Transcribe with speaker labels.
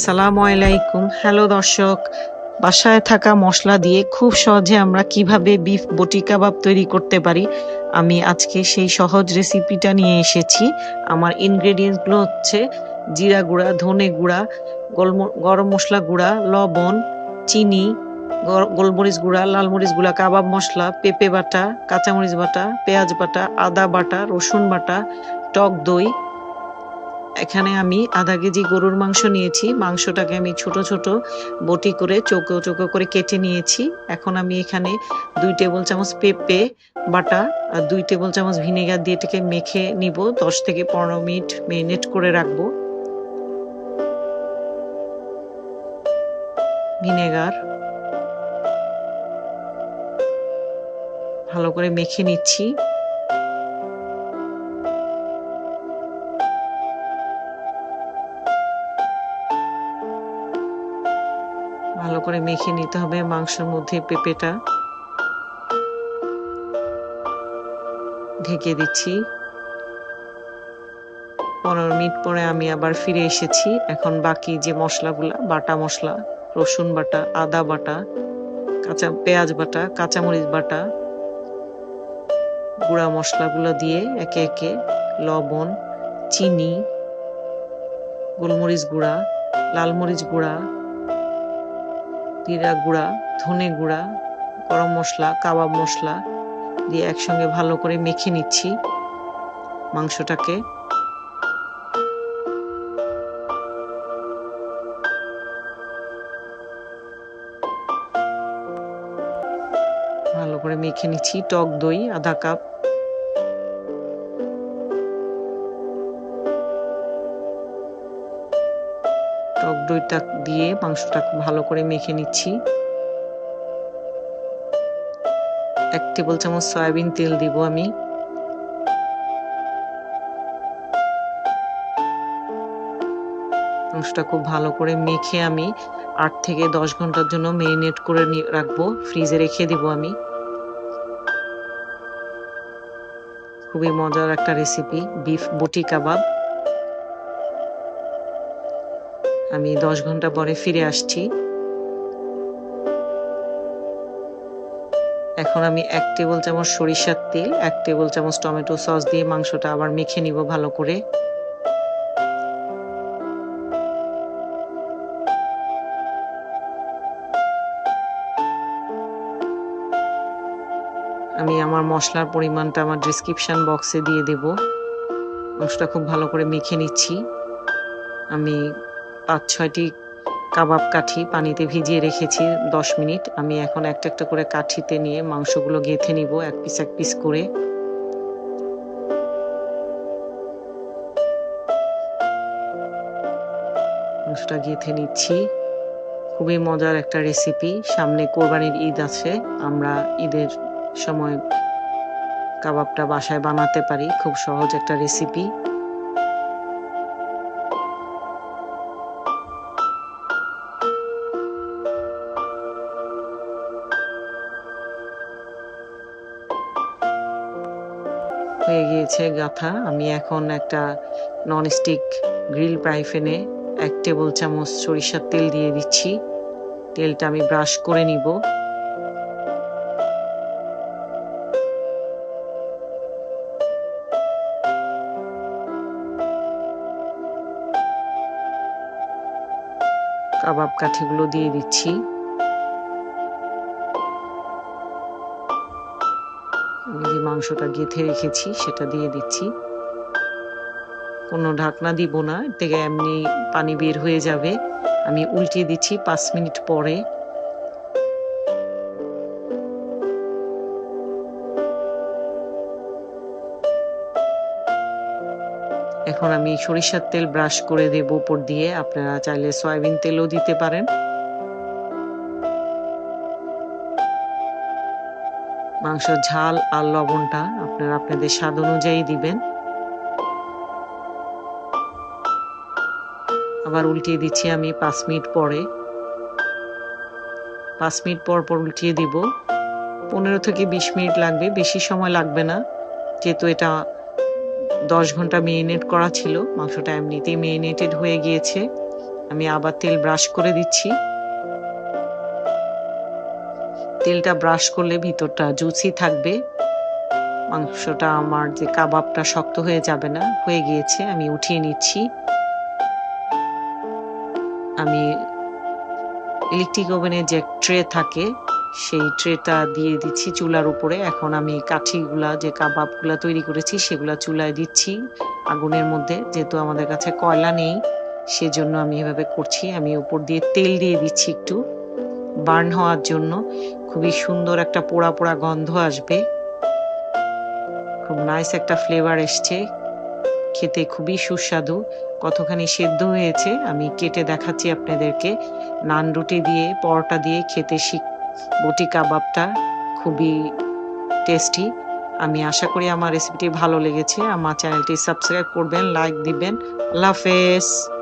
Speaker 1: আসসালামু আলাইকুম। হ্যালো দর্শক, বাসায় থাকা মসলা দিয়ে খুব সহজে আমরা কিভাবে বিফ বটি কাবাব তৈরি করতে পারি, আমি আজকে সেই সহজ রেসিপিটা নিয়ে এসেছি। আমার ইনগ্রেডিয়েন্টস গুলো হচ্ছে জিরা গুঁড়া, ধনে গুঁড়া, গরম মসলা গুঁড়া, লবণ, চিনি, গোলমরিচ গুঁড়া, লাল মরিচ গুঁড়া, কাবাব মসলা, পেঁপে বাটা, কাঁচামরিচ বাটা, পেঁয়াজ বাটা, আদা বাটা, রসুন বাটা, টক দই। এখানে আমি ১/২ কেজি গরুর মাংস নিয়েছি। মাংসটাকে আমি ছোট, ছোট বটি করে চৌকো, চৌকো করে কেটে নিয়েছি। এখন আমি এখানে ২ টেবিল চামচ পেঁপে বাটা আর ২ টেবিল চামচ ভিনেগার দিয়ে এটাকে মেখে নিব। ১০ থেকে ১৫ মিনিট মেরিনেট করে রাখবো। ভিনেগার ভালো করে মেখে নিচ্ছি। ভালো করে মেখে নিতে হবে মাংসের মধ্যে পেঁপেটা। ঢেকে দিচ্ছি। ১৫ মিনিট পরে আমি আবার ফিরে এসেছি। এখন বাকি যে মসলাগুলা, বাটা মসলা, রসুন বাটা, আদা বাটা, পেঁয়াজ বাটা, কাঁচামরিচ বাটা, গুঁড়া মসলাগুলো দিয়ে একে একে লবণ, চিনি, গোলমরিচ গুঁড়া, লাল মরিচ গুঁড়া, জিরা গুঁড়া, ধনে গুঁড়া, গরম মসলা, কাবাব মসলা দিয়ে একসঙ্গে ভালো করে মেখে নিচ্ছি মাংসটাকে। ভালো করে মেখে নিচ্ছি। টক দই ১/২ কাপ। টক দইটা দিয়ে মাংসটা খুব ভালো করে মেখে নিচ্ছি। ১ টেবিল চামচ সয়াবিন তেল দিব আমি। মাংসটা খুব ভালো করে মেখে আমি ৮ থেকে ১০ ঘন্টার জন্য মেরিনেট করে রাখবো। ফ্রিজে রেখে দিব আমি। খুবই মজার একটা রেসিপি, বিফ বটি কাবাব। আমি ১০ ঘন্টা পরে ফিরে আসছি। এখন আমি ১ টেবিল চামচ সরিষার তেল, ১ টেবিল চামচ টমেটো সস দিয়ে মাংসটা আবার মেখে নিব ভালো করে। আমি আমার মসলার পরিমাণটা আমার ডেসক্রিপশন বক্সে দিয়ে দেব। মাংসটা খুব ভালো করে মেখে নিচ্ছি। আমি ৫-৬টি কাবাব কাঠি পানিতে ভিজিয়ে রেখেছি ১০ মিনিট। আমি এখন একটা, একটা করে কাঠিতে নিয়ে মাংসগুলো গেঁথে নিব এক পিস করে। মাংসটা গেঁথে নিচ্ছি। খুবই মজার একটা রেসিপি। সামনে কোরবানির ঈদ আছে। আমরা ঈদের সময় কাবাবটা বাসায় বানাতে পারি। খুব সহজ একটা রেসিপি। হয়ে গিয়েছে গাঁথা। আমি এখন একটা ননস্টিক গ্রিল ফ্রাই প্যানে ১ টেবিল চামচ সরিষার তেল দিয়ে দিচ্ছি। তেলটা আমি ব্রাশ করে নিব। কাবাব কাঠিগুলো দিয়ে দিচ্ছি। আমি যে মাংসটা গেঁথে রেখেছি সেটা দিয়ে দিচ্ছি। কোনো ঢাকনা দিব না, এর থেকে এমনি পানি বের হয়ে যাবে। আমি উল্টিয়ে দিচ্ছি ৫ মিনিট পরে। এখন আমি সরিষার তেল ব্রাশ করে দেব উপর দিয়ে। আপনারা চাইলে সয়াবিন তেলও দিতে পারেন। মাংসের ঝাল আর লবণটা আপনারা আপনাদের স্বাদ অনুযায়ী দিবেন। আবার উল্টিয়ে দিচ্ছি আমি ৫ মিনিট পরে। ৫ মিনিট পর উল্টিয়ে দিব। ১৫ থেকে ২০ মিনিট লাগবে, বেশি সময় লাগবে না। যেহেতু এটা ১০ ঘন্টা মেরিনেট করা ছিল, মাংসটা এমনিতেই মেরিনেটেড হয়ে গিয়েছে। আমি আবার তেল ব্রাশ করে দিচ্ছি। তেলটা ব্রাশ করলে ভিতরটা জুসি থাকবে। মাংসটা আমার যে কাবাবটা শক্ত হয়ে যাবে না। হয়ে গিয়েছে, আমি উঠিয়ে নিচ্ছি। আমি ইলেকট্রিক ওভেনে যে ট্রে থাকে সেই ট্রেটা দিয়ে দিচ্ছি চুলার উপরে। এখন আমি কাঠিগুলা যে কাবাবগুলা তৈরি করেছি সেগুলা চুলায় দিচ্ছি আগুনের মধ্যে। যেহেতু আমাদের কাছে কয়লা নেই সেজন্য আমি এভাবে করছি। আমি উপর দিয়ে তেল দিয়ে দিচ্ছি একটু বার্ন হওয়ার জন্য। খুবই সুন্দর একটা পোড়া পোড়া গন্ধ আসবে। খুব নাইস একটা ফ্লেভার এসছে। খেতে খুবই সুস্বাদু। কতখানি সেদ্ধ হয়েছে আমি কেটে দেখাচ্ছি আপনাদেরকে। নান রুটি দিয়ে, পরোটা দিয়ে খেতে বটি কাবাবটা খুবই টেস্টি। আমি আশা করি আমার রেসিপিটি ভালো লেগেছে। আমার চ্যানেলটি সাবস্ক্রাইব করবেন, লাইক দিবেন। আল্লাহ হাফেজ।